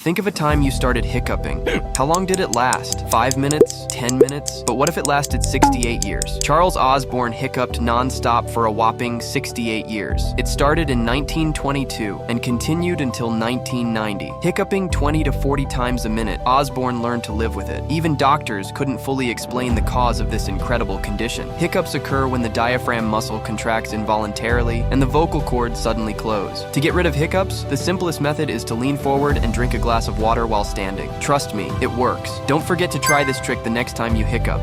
Think of a time you started hiccuping. How long did it last? 5 minutes? 10 minutes? But what if it lasted 68 years? Charles Osborne hiccuped non-stop for a whopping 68 years. It started in 1922 and continued until 1990. Hiccuping 20 to 40 times a minute, Osborne learned to live with it. Even doctors couldn't fully explain the cause of this incredible condition. Hiccups occur when the diaphragm muscle contracts involuntarily and the vocal cords suddenly close. To get rid of hiccups, the simplest method is to lean forward and drink a glass of water while standing. Trust me, it works. Don't forget to try this trick the next time you hiccup.